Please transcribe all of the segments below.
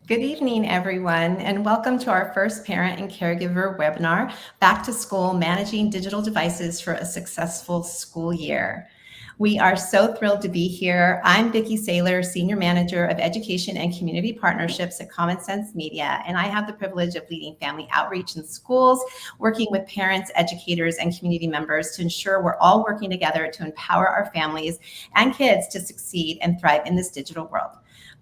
Good evening, everyone, and welcome to our first parent and caregiver webinar, Back to School, Managing Digital Devices for a Successful School Year. We are so thrilled to be here. I'm Vicki Saylor, Senior Manager of Education and Community Partnerships at Common Sense Media, and I have the privilege of leading family outreach in schools, working with parents, educators, and community members to ensure we're all working together to empower our families and kids to succeed and thrive in this digital world.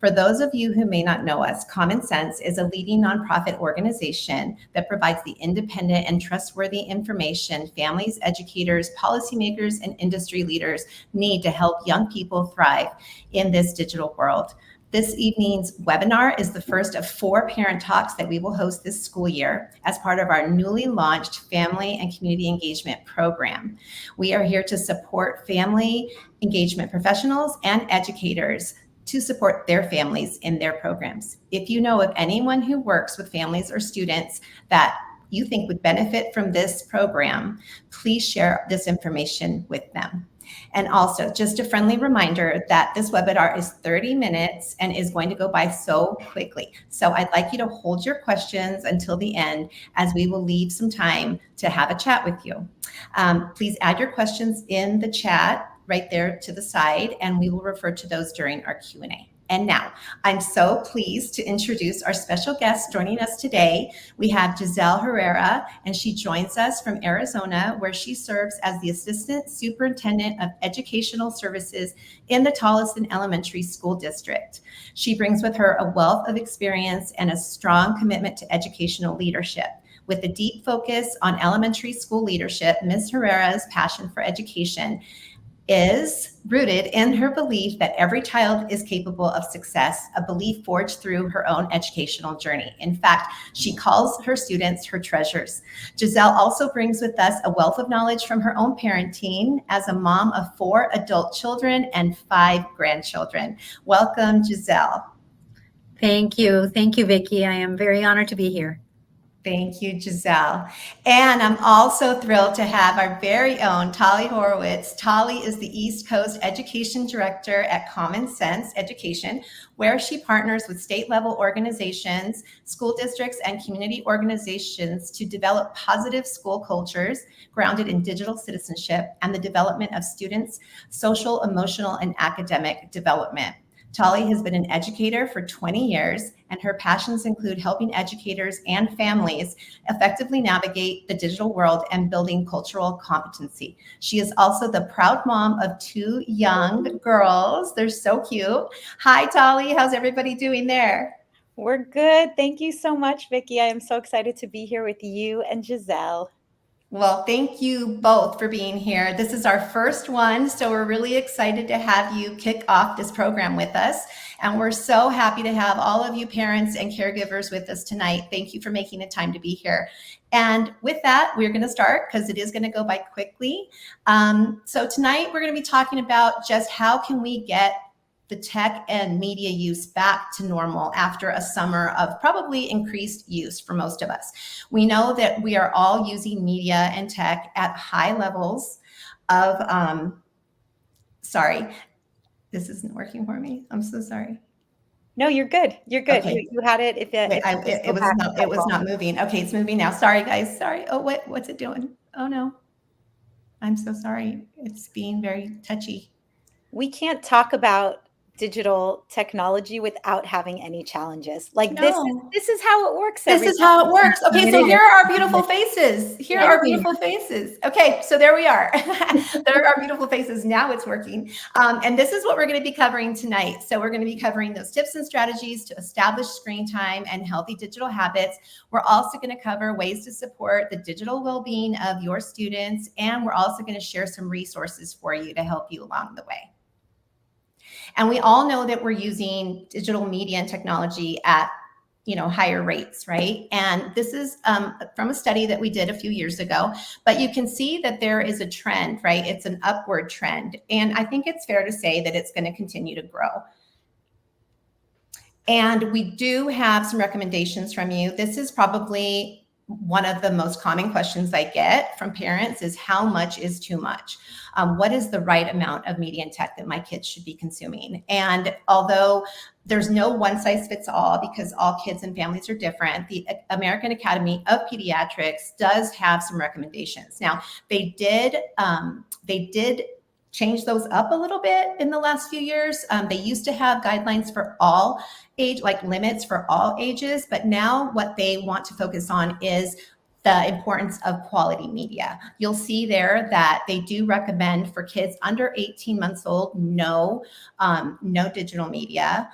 For those of you who may not know us, Common Sense is a leading nonprofit organization that provides the independent and trustworthy information families, educators, policymakers, and industry leaders need to help young people thrive in this digital world. This evening's webinar is the first of 4 parent talks that we will host this school year as part of our newly launched Family and Community Engagement Program. We are here to support family engagement professionals and educators to support their families in their programs. If you know of anyone who works with families or students that you think would benefit from this program, please share this information with them. And also, just a friendly reminder that this webinar is 30 minutes and is going to go by so quickly. So I'd like you to hold your questions until the end, as we will leave some time to have a chat with you. Please add your questions in the chat right there to the side, and we will refer to those during our Q&A. And now, I'm so pleased to introduce our special guest joining us today. We have Gisselle Herrera, and she joins us from Arizona, where she serves as the Assistant Superintendent of Educational Services in the Tolleson Elementary School District. She brings with her a wealth of experience and a strong commitment to educational leadership. With a deep focus on elementary school leadership, Ms. Herrera's passion for education is rooted in her belief that every child is capable of success, a belief forged through her own educational journey. In fact, she calls her students her treasures. Gisselle also brings with us a wealth of knowledge from her own parenting as a mom of 4 adult children and 5 grandchildren. Welcome, Gisselle. Thank you. Thank you, Vicki. I am very honored to be here. Thank you, Gisselle. And I'm also thrilled to have our very own Tali Horowitz. Tali is the East Coast Education Director at Common Sense Education, where she partners with state-level organizations, school districts, and community organizations to develop positive school cultures grounded in digital citizenship and the development of students' social, emotional, and academic development. Tali has been an educator for 20 years, and her passions include helping educators and families effectively navigate the digital world and building cultural competency. She is also the proud mom of 2 young girls. They're so cute. Hi, Tali. How's everybody doing there? We're good. Thank you so much, Vicki. I am so excited to be here with you and Gisselle. Well, thank you both for being here. This is our first one, so we're really excited to have you kick off this program with us. And we're so happy to have all of you parents and caregivers with us tonight. Thank you for making the time to be here. And with that, we're going to start because it is going to go by quickly. So tonight we're going to be talking about just how can we get the tech and media use back to normal after a summer of probably increased use for most of us. We know that we are all using media and tech at high levels of, sorry, this isn't working for me. I'm so sorry. No, you're good. You're good. Okay. You had it. It was not moving. Okay, it's moving now. Sorry, guys. Sorry. Oh, what's it doing? Oh no. I'm so sorry. It's being very touchy. We can't talk about digital technology without having any challenges. Like No. this is how it works. This is how it works. Okay, so here are our beautiful faces. Here are our beautiful faces. Okay, so there we are. There are our beautiful faces. Now it's working. And this is what we're going to be covering tonight. So we're going to be covering those tips and strategies to establish screen time and healthy digital habits. We're also going to cover ways to support the digital well-being of your students. And we're also going to share some resources for you to help you along the way. And we all know that we're using digital media and technology at higher rates, right? And this is from a study that we did a few years ago, but you can see that there is a trend, right? It's an upward trend. And I think it's fair to say that it's going to continue to grow. And we do have some recommendations from you. This is probably one of the most common questions I get from parents is how much is too much? What is the right amount of media and tech that my kids should be consuming? And although There's no one size fits all because all kids and families are different. The American Academy of Pediatrics does have some recommendations. Now, they did change those up a little bit in the last few years. They used to have guidelines for all age, like limits for all ages, but now what they want to focus on is the importance of quality media. You'll see there that they do recommend for kids under 18 months old, no digital media,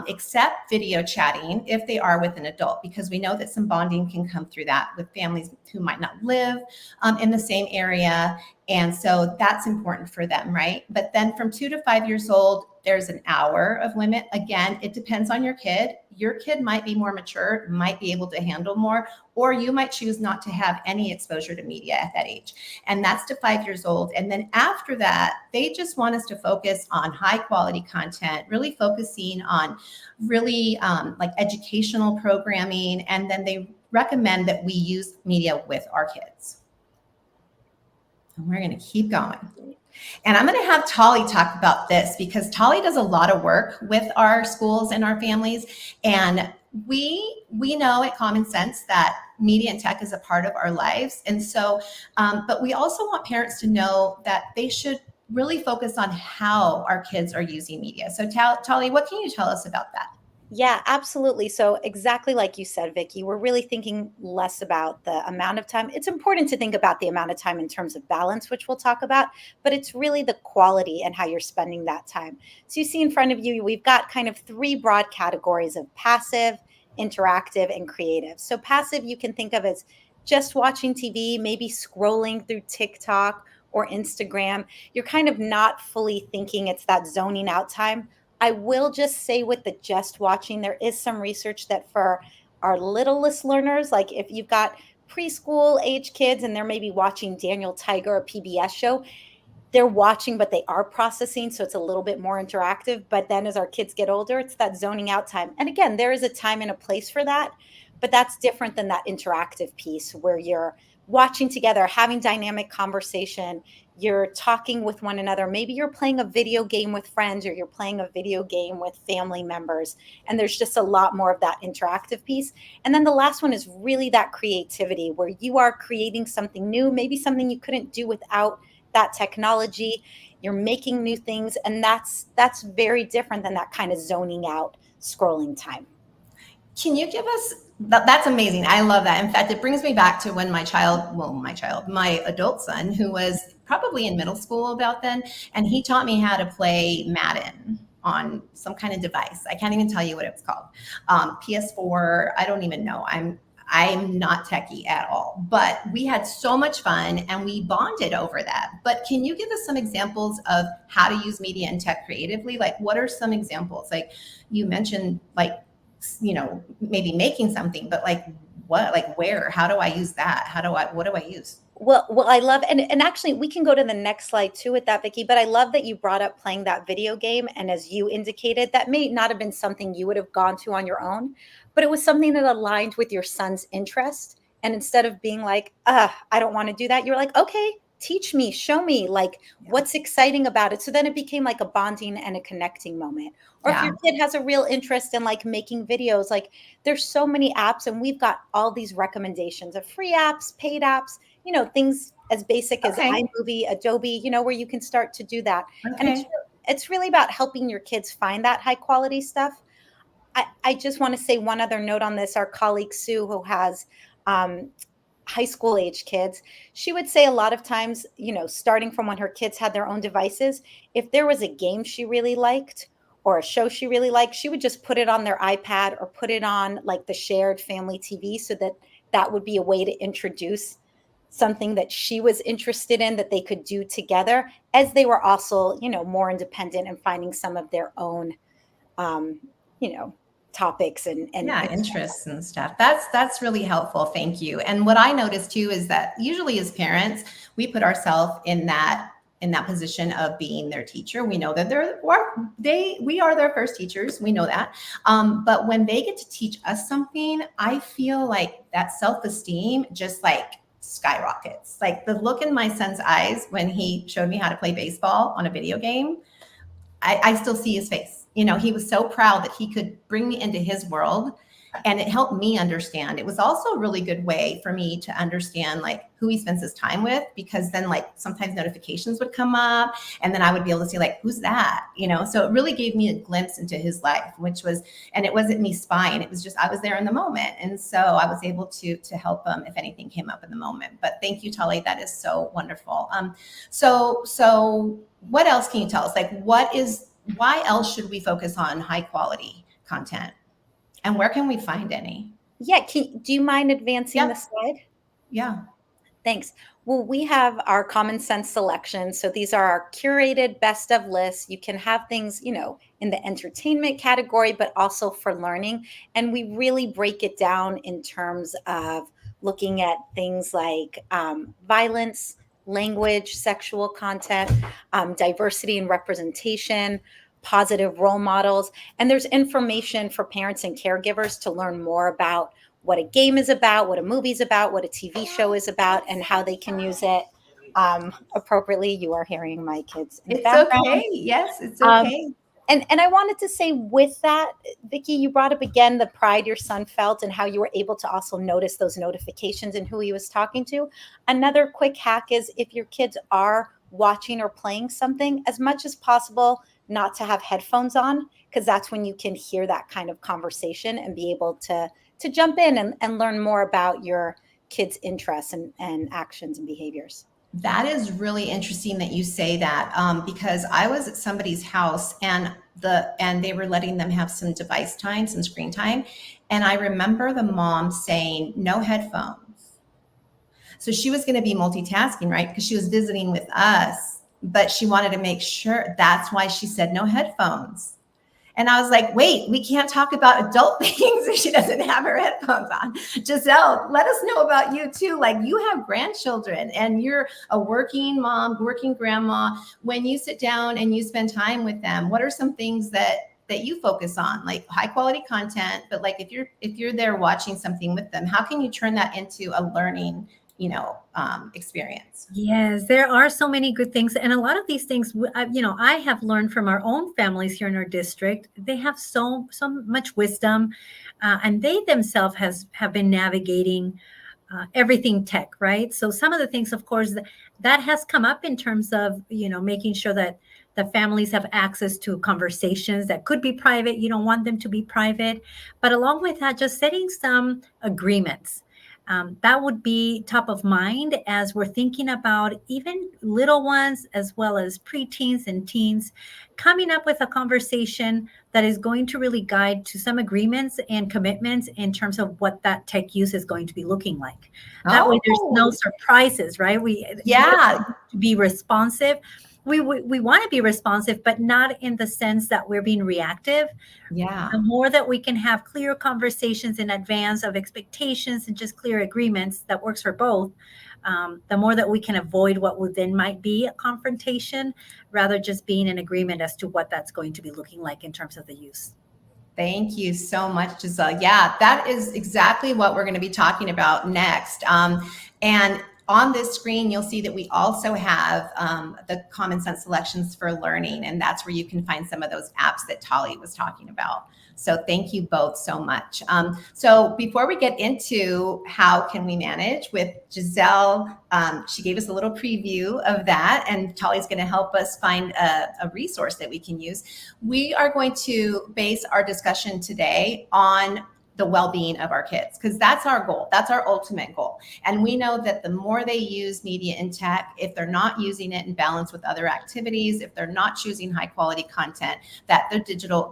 except video chatting if they are with an adult, because we know that some bonding can come through that with families who might not live in the same area. And so that's important for them, right? But then from 2 to 5 years old, there's an hour of limit. Again, it depends on your kid. Your kid might be more mature, might be able to handle more, or you might choose not to have any exposure to media at that age. And that's to 5 years old. And then after that, they just want us to focus on high quality content, really focusing on really like educational programming. And then they recommend that we use media with our kids. And we're going to keep going. And I'm going to have Tali talk about this because Tali does a lot of work with our schools and our families. And we know at Common Sense that media and tech is a part of our lives. And so, but we also want parents to know that they should really focus on how our kids are using media. So Tali, what can you tell us about that? Yeah, absolutely. So exactly like you said, Vicki, we're really thinking less about the amount of time. It's important to think about the amount of time in terms of balance, which we'll talk about, but it's really the quality and how you're spending that time. So you see in front of you, we've got kind of 3 broad categories of passive, interactive, and creative. So passive, you can think of as just watching TV, maybe scrolling through TikTok or Instagram. You're kind of not fully thinking, it's that zoning out time. I will just say with the just watching, there is some research that for our littlest learners, like if you've got preschool age kids and they're maybe watching Daniel Tiger, a PBS show, they're watching, but they are processing. So it's a little bit more interactive. But then as our kids get older, it's that zoning out time. And again, there is a time and a place for that, but that's different than that interactive piece where you're watching together, having dynamic conversation, you're talking with one another. Maybe you're playing a video game with friends or you're playing a video game with family members. And there's just a lot more of that interactive piece. And then the last one is really that creativity where you are creating something new, maybe something you couldn't do without that technology. You're making new things. And that's very different than that kind of zoning out scrolling time. Can you give us, that's amazing. I love that. In fact, it brings me back to when my adult son, who was probably in middle school about then, and he taught me how to play Madden on some kind of device. I can't even tell you what it was called. PS4, I don't even know. I'm not techie at all, but we had so much fun and we bonded over that. But can you give us some examples of how to use media and tech creatively? Like, what are some examples? Like you mentioned, like, you know, maybe making something, but like what, like where, how do I use that? What do I use? Well, I love, and actually we can go to the next slide too with that, Vicki, but I love that you brought up playing that video game. And as you indicated, that may not have been something you would have gone to on your own, but it was something that aligned with your son's interest. And instead of being like, I don't want to do that, you're like, okay, teach me, show me, like what's exciting about it. So then it became like a bonding and a connecting moment. Or if your kid has a real interest in like making videos, like there's so many apps and we've got all these recommendations of free apps, paid apps, you know, things as basic as iMovie, Adobe, you know, where you can start to do that. And it's really about helping your kids find that high quality stuff. I just want to say one other note on this. Our colleague Sue, who has high school age kids, she would say a lot of times, you know, starting from when her kids had their own devices, if there was a game she really liked or a show she really liked, she would just put it on their iPad or put it on like the shared family TV so that would be a way to introduce something that she was interested in that they could do together as they were also, you know, more independent and finding some of their own, you know, topics and interests and stuff. That's really helpful. Thank you. And what I noticed too is that usually as parents, we put ourselves in that position of being their teacher. We know that we are their first teachers. We know that. But when they get to teach us something, I feel like that self-esteem just like skyrockets. Like the look in my son's eyes when he showed me how to play baseball on a video game, I still see his face. he was so proud that he could bring me into his world, and it helped me understand. It was also a really good way for me to understand like who he spends his time with, because then like sometimes notifications would come up and then I would be able to see like, who's that? So it really gave me a glimpse into his life, and it wasn't me spying. It was just, I was there in the moment. And so I was able to help him if anything came up in the moment. But thank you, Tali. That is so wonderful. So what else can you tell us? Like, why else should we focus on high quality content? And where can we find any? Yeah. Do you mind advancing the slide? Yeah. Thanks. Well, we have our common sense selections. So these are our curated best of lists. You can have things, in the entertainment category, but also for learning. And we really break it down in terms of looking at things like violence, language, sexual content, diversity and representation, positive role models. And there's information for parents and caregivers to learn more about what a game is about, what a movie's about, what a TV show is about, and how they can use it appropriately. You are hearing my kids in the background. Okay. Yes, it's okay. And I wanted to say with that, Vicki, you brought up again the pride your son felt and how you were able to also notice those notifications and who he was talking to. Another quick hack is if your kids are watching or playing something, as much as possible, not to have headphones on, because that's when you can hear that kind of conversation and be able to jump in and learn more about your kids' interests and actions and behaviors. That is really interesting that you say that, because I was at somebody's house and they were letting them have some device time, some screen time. And I remember the mom saying, no headphones. So she was going to be multitasking, right? Because she was visiting with us, but she wanted to make sure. That's why she said no headphones. And I was like, wait, we can't talk about adult things if she doesn't have her headphones on. Gisselle, let us know about you too. Like, you have grandchildren and you're a working mom, working grandma. When you sit down and you spend time with them, what are some things that you focus on? Like high quality content, but like if you're there watching something with them, how can you turn that into a learning experience? Yes, there are so many good things. And a lot of these things, I have learned from our own families here in our district. They have so much wisdom, and they themselves have been navigating everything tech, right? So some of the things, of course, that has come up in terms of, making sure that the families have access to conversations that could be private. You don't want them to be private. But along with that, just setting some agreements. That would be top of mind as we're thinking about even little ones as well as preteens and teens, coming up with a conversation that is going to really guide to some agreements and commitments in terms of what that tech use is going to be looking like. That way there's no surprises, right? To be responsive. We want to be responsive, but not in the sense that we're being reactive. Yeah. The more that we can have clear conversations in advance of expectations and just clear agreements that works for both, the more that we can avoid what would then might be a confrontation, rather just being in agreement as to what that's going to be looking like in terms of the use. Thank you so much, Gisselle. Yeah, that is exactly what we're going to be talking about next. And on this screen, you'll see that we also have the common sense selections for learning, and that's where you can find some of those apps that Tali was talking about. So thank you both so much. So before we get into how can we manage with Gisselle, she gave us a little preview of that, and Tali's going to help us find a resource that we can use. We are going to base our discussion today on the well-being of our kids, because that's our goal. That's our ultimate goal. And we know that the more they use media and tech, if they're not using it in balance with other activities, if they're not choosing high quality content, that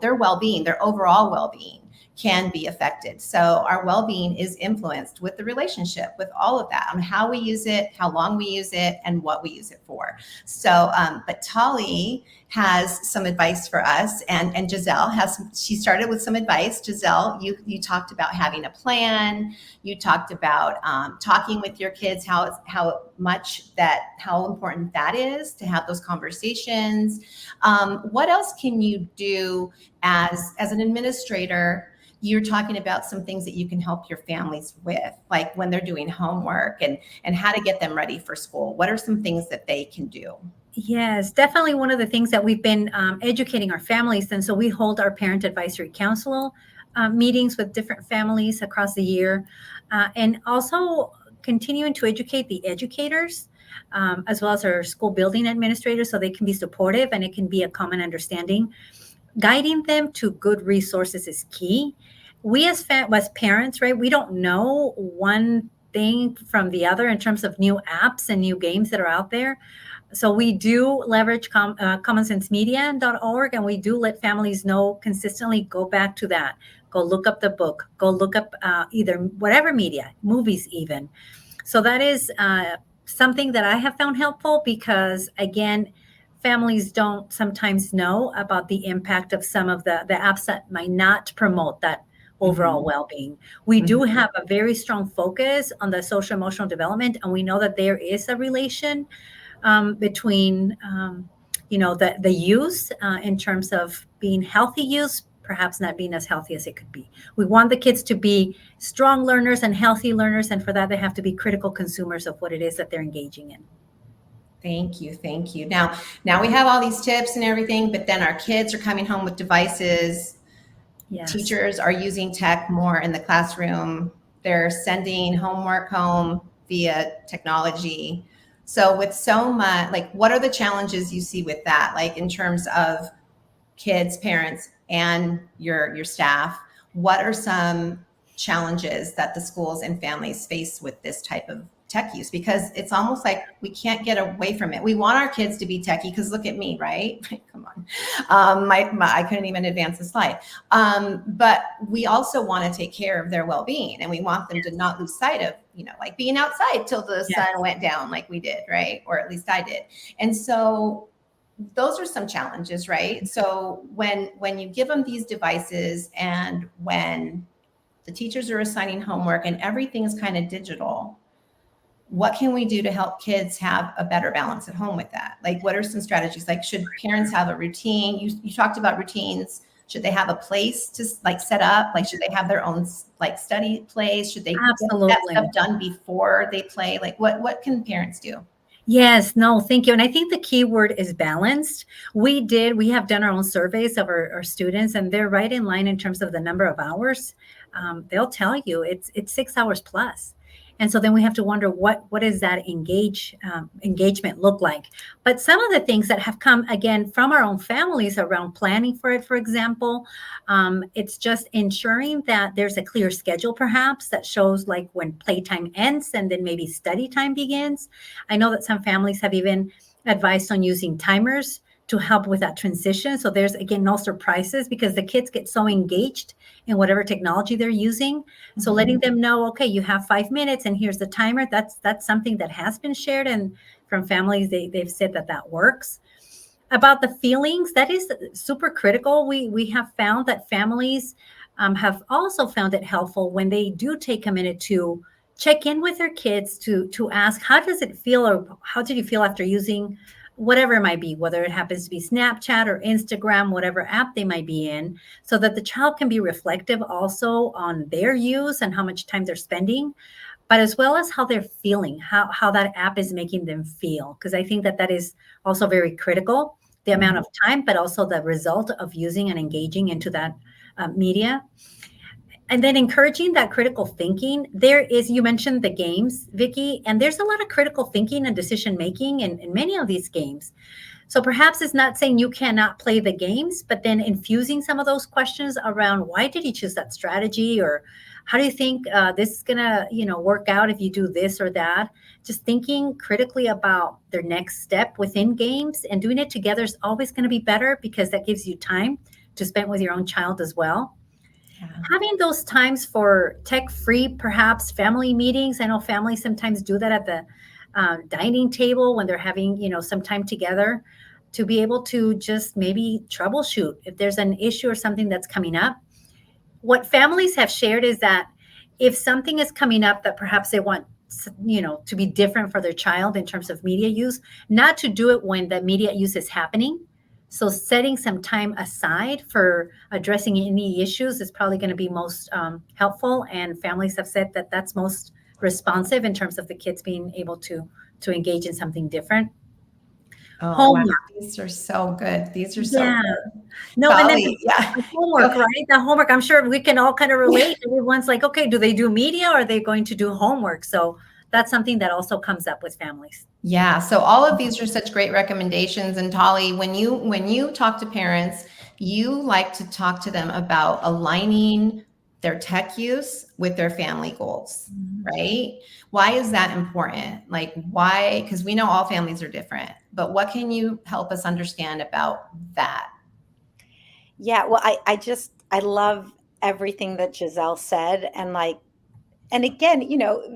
their well-being, their overall well-being can be affected. So our well-being is influenced with the relationship, with all of that, on how we use it, how long we use it, and what we use it for. So, but Tali has some advice for us, and Gisselle she started with some advice. Gisselle, you talked about having a plan. You talked about talking with your kids, how important that is to have those conversations. What else can you do as an administrator? You're talking about some things that you can help your families with, like when they're doing homework and how to get them ready for school. What are some things that they can do? Yes, definitely one of the things that we've been educating our families. And so we hold our parent advisory council meetings with different families across the year, and also continuing to educate the educators, as well as our school building administrators, so they can be supportive and it can be a common understanding. Guiding them to good resources is key. We as parents, right, we don't know one thing from the other in terms of new apps and new games that are out there. So we do leverage commonsensemedia.org, and we do let families know consistently, go back to that, go look up the book, go look up either whatever media, movies even. So that is something that I have found helpful because, again, families don't sometimes know about the impact of some of the apps that might not promote that overall well-being. We do have a very strong focus on the social emotional development, and we know that there is a relation between the use in terms of being healthy use, perhaps not being as healthy as it could be. We want the kids to be strong learners and healthy learners, and for that they have to be critical consumers of what it is that they're engaging in. Thank you. Thank you. Now we have all these tips and everything, but then our kids are coming home with devices. Yes. Teachers are using tech more in the classroom. They're sending homework home via technology. So with so much, like, what are the challenges you see with that? Like, in terms of kids, parents, and your staff, what are some challenges that the schools and families face with this type of tech use? Because it's almost like we can't get away from it. We want our kids to be techie, because look at me, right? Come on. I couldn't even advance the slide. But we also want to take care of their well-being, and we want them to not lose sight of, like being outside till the sun went down, like we did, right? Or at least I did. And so those are some challenges, right? So when you give them these devices, and when the teachers are assigning homework and everything's kind of digital, what can we do to help kids have a better balance at home with that? Like, what are some strategies? Like, should parents have a routine? You talked about routines. Should they have a place to like set up? Like, should they have their own like study place? Should they get that stuff done before they play? Like, what can parents do? Yes, no, thank you. And I think the key word is balanced. We have done our own surveys of our students, and they're right in line in terms of the number of hours. They'll tell you it's 6 hours plus. And so then we have to wonder what does that engagement look like? But some of the things that have come, again, from our own families around planning for it, for example, it's just ensuring that there's a clear schedule, perhaps, that shows like when playtime ends and then maybe study time begins. I know that some families have even advised on using timers to help with that transition. So there's, again, no surprises, because the kids get so engaged in whatever technology they're using. So letting them know, okay, you have 5 minutes and here's the timer. That's something that has been shared, and from families, they've said that works. About the feelings, that is super critical. We have found that families have also found it helpful when they do take a minute to check in with their kids to ask, how does it feel, or how did you feel after using whatever it might be, whether it happens to be Snapchat or Instagram, whatever app they might be in, so that the child can be reflective also on their use and how much time they're spending, but as well as how they're feeling, how that app is making them feel. Because I think that is also very critical, the amount of time, but also the result of using and engaging into that media. And then encouraging that critical thinking. You mentioned the games, Vicki, and there's a lot of critical thinking and decision making in many of these games. So perhaps it's not saying you cannot play the games, but then infusing some of those questions around, why did you choose that strategy? Or how do you think this is going to, work out if you do this or that? Just thinking critically about their next step within games, and doing it together is always going to be better, because that gives you time to spend with your own child as well. Yeah. Having those times for tech-free, perhaps family meetings. I know families sometimes do that at the dining table when they're having, some time together, to be able to just maybe troubleshoot if there's an issue or something that's coming up. What families have shared is that if something is coming up that perhaps they want, to be different for their child in terms of media use, not to do it when the media use is happening. So setting some time aside for addressing any issues is probably going to be most helpful. And families have said that that's most responsive in terms of the kids being able to engage in something different. Oh, wow. Homework. These are so good. These are so Yeah. good. No, and then Tali, yeah. the Go homework, ahead. right? The homework, I'm sure we can all kind of relate. Everyone's like, okay, do they do media or are they going to do homework? So that's something that also comes up with families. Yeah, so all of these are such great recommendations. And Tali, when you talk to parents, you like to talk to them about aligning their tech use with their family goals, right? Why is that important? Like why? Because we know all families are different, but what can you help us understand about that? Yeah, well, I love everything that Gisselle said, and like, and again,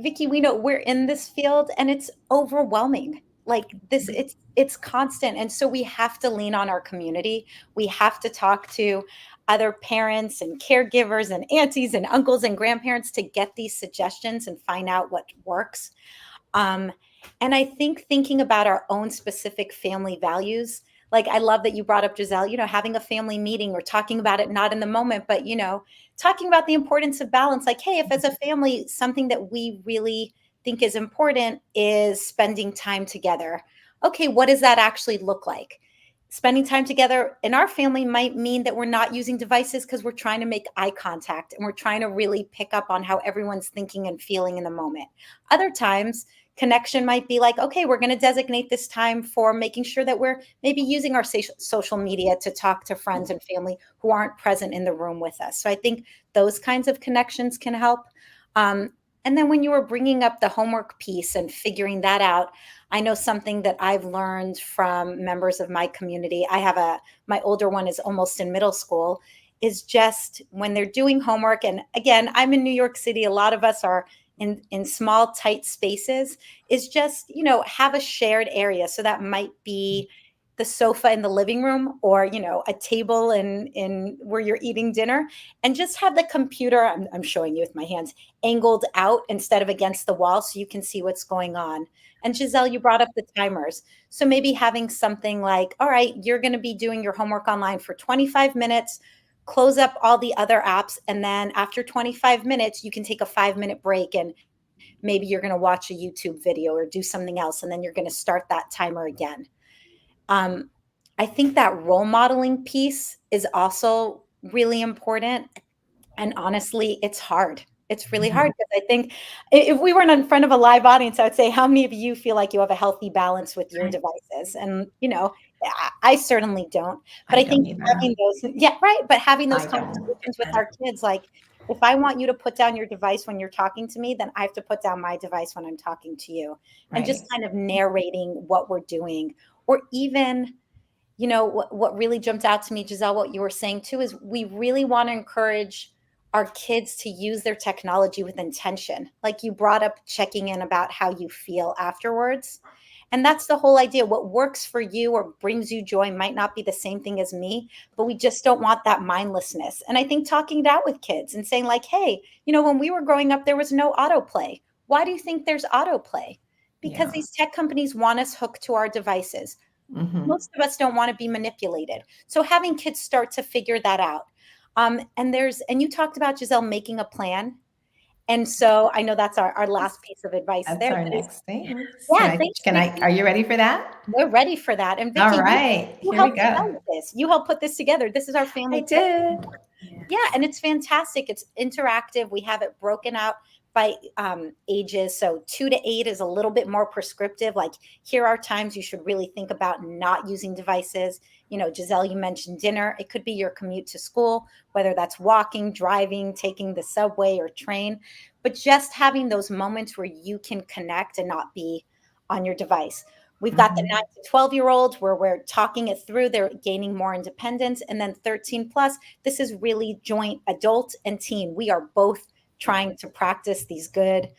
Vicki, we know we're in this field and it's overwhelming. Like this, it's constant. And so we have to lean on our community. We have to talk to other parents and caregivers and aunties and uncles and grandparents to get these suggestions and find out what works. Um, and I think thinking about our own specific family values, like I love that you brought up Gisselle, having a family meeting or talking about it not in the moment, but talking about the importance of balance. Like, hey, if as a family, something that we really think is important is spending time together. Okay, what does that actually look like? Spending time together in our family might mean that we're not using devices because we're trying to make eye contact and we're trying to really pick up on how everyone's thinking and feeling in the moment. Other times, connection might be like, okay, we're going to designate this time for making sure that we're maybe using our social media to talk to friends and family who aren't present in the room with us. So I think those kinds of connections can help. And then when you were bringing up the homework piece and figuring that out, I know something that I've learned from members of my community. My older one is almost in middle school, is just when they're doing homework. And again, I'm in New York City. A lot of us are in small, tight spaces, is just, have a shared area. So that might be the sofa in the living room or, a table in where you're eating dinner, and just have the computer, I'm showing you with my hands, angled out instead of against the wall so you can see what's going on. And Gisselle, you brought up the timers. So maybe having something like, all right, you're going to be doing your homework online for 25 minutes, close up all the other apps. And then after 25 minutes, you can take a 5-minute break and maybe you're going to watch a YouTube video or do something else. And then you're going to start that timer again. I think that role modeling piece is also really important. And honestly, it's hard. It's really hard because I think if we weren't in front of a live audience, I would say, how many of you feel like you have a healthy balance with your devices? And, I certainly don't. But I I don't think either. having those, yeah, right. But having those I don't. conversations with our kids, like, if I want you to put down your device when you're talking to me, then I have to put down my device when I'm talking to you. And just Right. kind of narrating what we're doing. Or even, what really jumped out to me, Gisselle, what you were saying too, is we really want to encourage our kids to use their technology with intention. Like you brought up checking in about how you feel afterwards. And that's the whole idea. What works for you or brings you joy might not be the same thing as me, but we just don't want that mindlessness. And I think talking it out with kids and saying, like, hey, when we were growing up, there was no autoplay. Why do you think there's autoplay? Because Yeah. these tech companies want us hooked to our devices. Mm-hmm. Most of us don't want to be manipulated. So having kids start to figure that out. And you talked about, Gisselle, making a plan. And so I know that's our last piece of advice That's there. our But next thing. yeah, thanks, Vicki. Are you ready for that? We're ready for that. And All Vicki, right, you here we helped go. develop this. You helped put this together. This is our I family tip. did. Yeah, and it's fantastic. It's interactive. We have it broken out by ages. So 2 to 8 is a little bit more prescriptive. Like, here are times you should really think about not using devices. Gisselle, you mentioned dinner. It could be your commute to school, whether that's walking, driving, taking the subway or train, but just having those moments where you can connect and not be on your device. We've got the 9 to 12-year-olds where we're talking it through. They're gaining more independence. And then 13 plus, this is really joint adult and teen. We are both trying to practice these good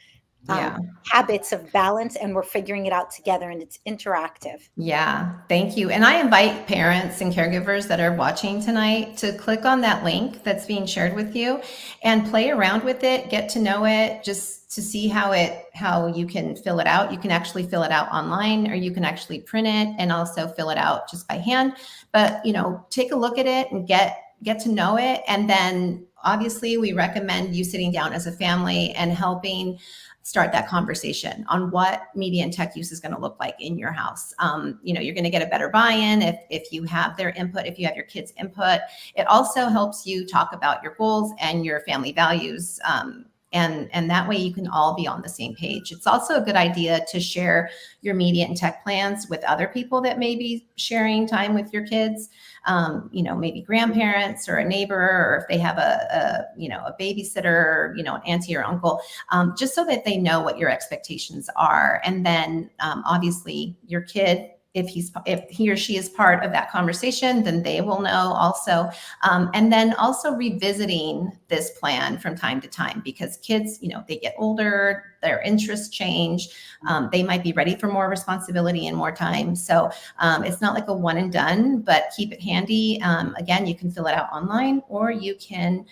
Yeah. habits of balance, and we're figuring it out together, and it's interactive. Yeah, thank you. And I invite parents and caregivers that are watching tonight to click on that link that's being shared with you and play around with it, get to know it, just to see how you can fill it out. You can actually fill it out online, or you can actually print it and also fill it out just by hand. But, take a look at it and get to know it. And then obviously we recommend you sitting down as a family and helping start that conversation on what media and tech use is going to look like in your house. You're going to get a better buy-in if you have their input, if you have your kids' input. It also helps you talk about your goals and your family values. And that way you can all be on the same page. It's also a good idea to share your media and tech plans with other people that may be sharing time with your kids. Maybe grandparents or a neighbor, or if they have a babysitter, an auntie or uncle, just so that they know what your expectations are. And then obviously your kid, if he or she is part of that conversation, then they will know also. And then also revisiting this plan from time to time, because kids, they get older, their interests change. They might be ready for more responsibility and more time. So it's not like a one and done, but keep it handy. Again, you can fill it out online, or you can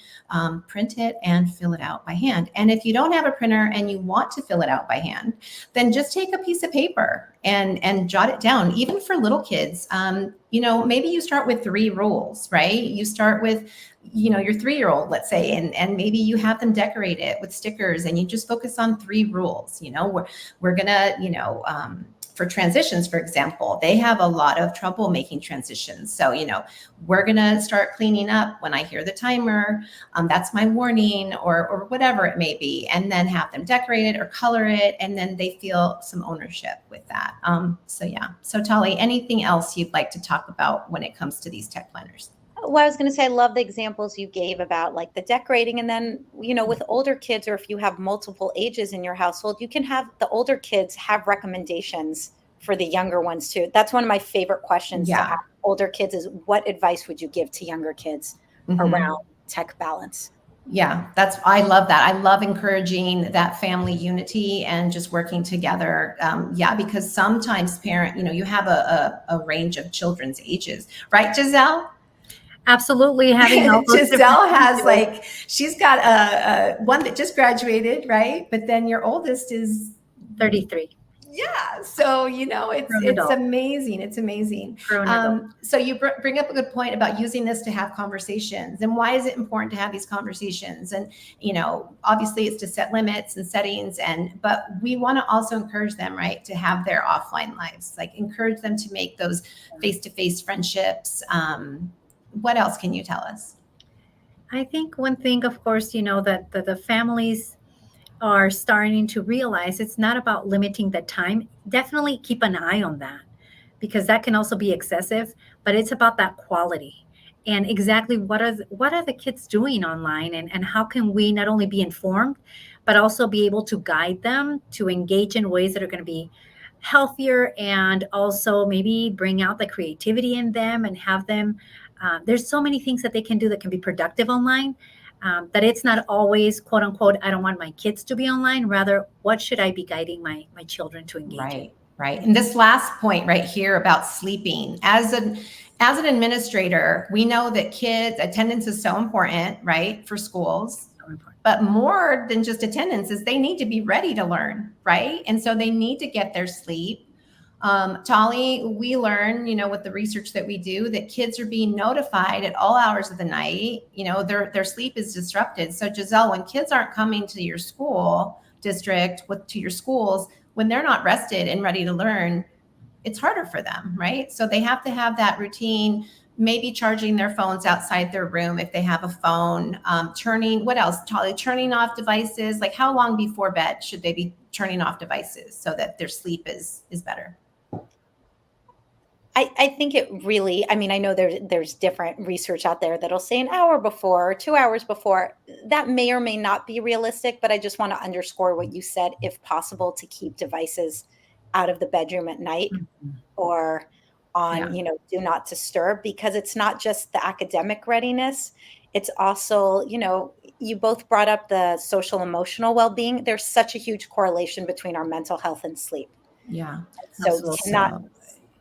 print it and fill it out by hand. And if you don't have a printer and you want to fill it out by hand, then just take a piece of paper and jot it down. Even for little kids, maybe you start with 3 rules, right? You start with, your 3-year-old, let's say, and maybe you have them decorate it with stickers, and you just focus on 3 rules. We're gonna, for transitions, for example, they have a lot of trouble making transitions. So, we're gonna start cleaning up when I hear the timer. That's my warning, or whatever it may be, and then have them decorate it or color it, and then they feel some ownership with that. So Tali, anything else you'd like to talk about when it comes to these tech planners? Well, I was going to say, I love the examples you gave about like the decorating. And then, with older kids, or if you have multiple ages in your household, you can have the older kids have recommendations for the younger ones too. That's one of my favorite questions to ask older kids is, what advice would you give to younger kids around tech balance? Yeah, I love that. I love encouraging that family unity and just working together. Because sometimes you have a range of children's ages, right, Gisselle? Absolutely. Having Gisselle has she's got a one that just graduated, right? But then your oldest is 33. Yeah. So, it's amazing. It's amazing. So you bring up a good point about using this to have conversations, and why is it important to have these conversations? And, obviously it's to set limits and settings, but we want to also encourage them, right, to have their offline lives, encourage them to make those face-to-face friendships. What else can you tell us? I think one thing, of course, that the families are starting to realize it's not about limiting the time. Definitely keep an eye on that, because that can also be excessive, but it's about that quality and exactly what are the kids doing online, and how can we not only be informed, but also be able to guide them to engage in ways that are going to be healthier, and also maybe bring out the creativity in them and have them there's so many things that they can do that can be productive online, that it's not always, quote unquote, I don't want my kids to be online. Rather, what should I be guiding my children to engage in? Right. And this last point right here about sleeping, as an administrator, we know that kids' attendance is so important, right, for schools. But more than just attendance is they need to be ready to learn, right? And so they need to get their sleep. Tali, we learn, with the research that we do, that kids are being notified at all hours of the night. Their sleep is disrupted. So Gisselle, when kids aren't coming to your school district, to your schools, when they're not rested and ready to learn, it's harder for them, right? So they have to have that routine, maybe charging their phones outside their room if they have a phone, what else, Tali? Turning off devices. How long before bed should they be turning off devices so that their sleep is better? I think it really, I know there's different research out there that'll say an hour before or 2 hours before. That may or may not be realistic, but I just want to underscore what you said, if possible, to keep devices out of the bedroom at night or on, do not disturb, because it's not just the academic readiness. It's also, you both brought up the social emotional well-being. There's such a huge correlation between our mental health and sleep. Yeah. So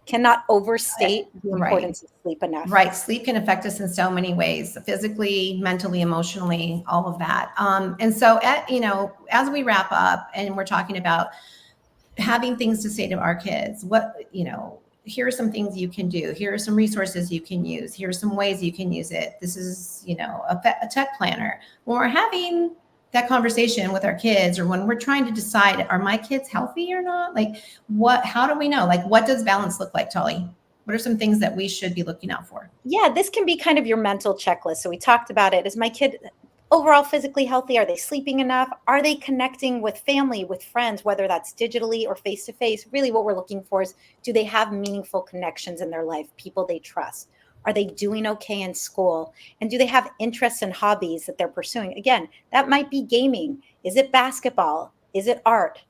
cannot overstate the importance of sleep enough. Right. Sleep can affect us in so many ways, physically, mentally, emotionally, all of that. And so as we wrap up and we're talking about having things to say to our kids, here are some things you can do. Here are some resources you can use. Here are some ways you can use it. This is, a tech planner. When we're having that conversation with our kids, or when we're trying to decide, are my kids healthy or not? Like how do we know? Like, what does balance look like, Tali? What are some things that we should be looking out for? Yeah, this can be kind of your mental checklist. So we talked about it. Is my kid overall physically healthy? Are they sleeping enough? Are they connecting with family, with friends, whether that's digitally or face to face? Really what we're looking for is, do they have meaningful connections in their life, people they trust? Are they doing okay in school? And do they have interests and hobbies that they're pursuing? Again, that might be gaming. Is it basketball? Is it art?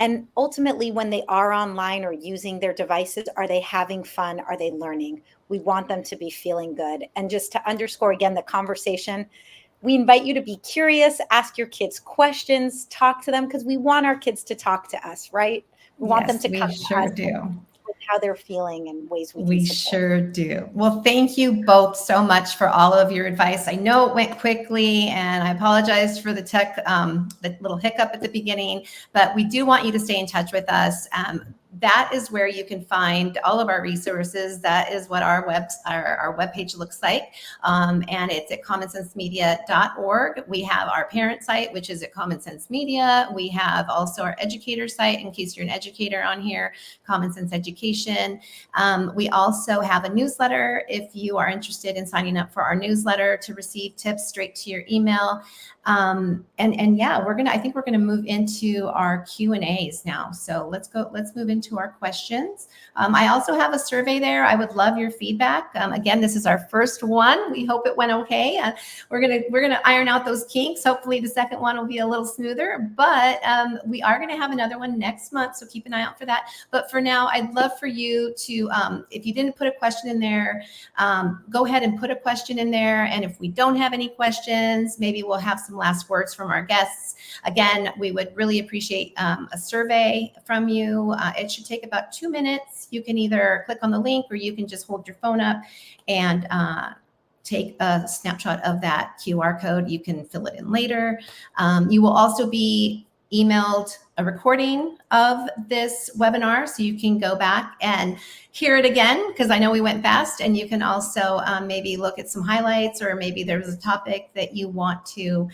And ultimately, when they are online or using their devices, are they having fun? Are they learning? We want them to be feeling good. And just to underscore again the conversation, we invite you to be curious, ask your kids questions, talk to them, because we want our kids to talk to us, right? We want them to come to us with how they're feeling and ways we can support. Sure do. Well, thank you both so much for all of your advice. I know it went quickly, and I apologize for the little hiccup at the beginning, but we do want you to stay in touch with us. That is where you can find all of our resources. That is what our webpage looks like. And it's at commonsensemedia.org. We have our parent site, which is at Common Sense Media. We have also our educator site, in case you're an educator on here, Common Sense Education. We also have a newsletter if you are interested in signing up for our newsletter to receive tips straight to your email. And yeah, I think we're gonna move into our Q&As now. So let's move into our questions. I also have a survey there. I would love your feedback. Again, this is our first one. We hope it went okay. We're gonna iron out those kinks. Hopefully the second one will be a little smoother, but we are gonna have another one next month. So keep an eye out for that. But for now, I'd love for you to, if you didn't put a question in there, go ahead and put a question in there. And if we don't have any questions, maybe we'll have some last words from our guests. Again, we would really appreciate a survey from you. It should take about 2 minutes. You can either click on the link, or you can just hold your phone up and take a snapshot of that QR code. You can fill it in later. You will also be emailed a recording of this webinar, so you can go back and hear it again, because I know we went fast. And you can also maybe look at some highlights, or maybe there was a topic that you want to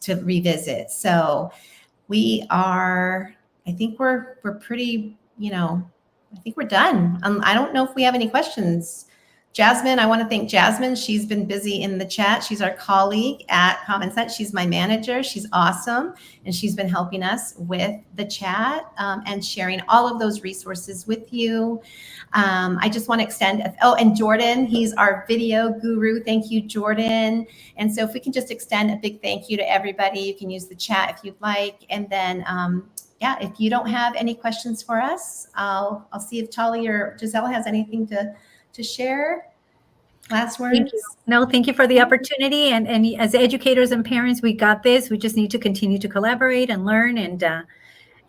revisit. So I think we're pretty, I think we're done. I don't know if we have any questions. Jasmine, I want to thank Jasmine. She's been busy in the chat. She's our colleague at Common Sense. She's my manager. She's awesome. And she's been helping us with the chat and sharing all of those resources with you. I just want to extend, and Jordan, he's our video guru. Thank you, Jordan. And so if we can just extend a big thank you to everybody. You can use the chat if you'd like. And then, yeah, if you don't have any questions for us, I'll see if Tali or Gisselle has anything to share. Last words. Thank you. No, thank you for the opportunity. And as educators and parents, we got this. We just need to continue to collaborate and learn and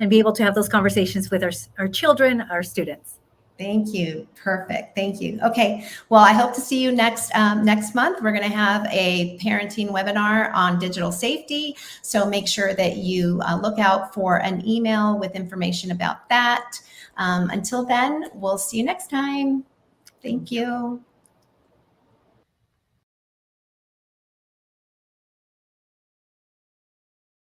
be able to have those conversations with our children, our students. Thank you. Perfect. Thank you. Okay. Well, I hope to see you next month. We're going to have a parenting webinar on digital safety. So make sure that you look out for an email with information about that. Until then, we'll see you next time. Thank you.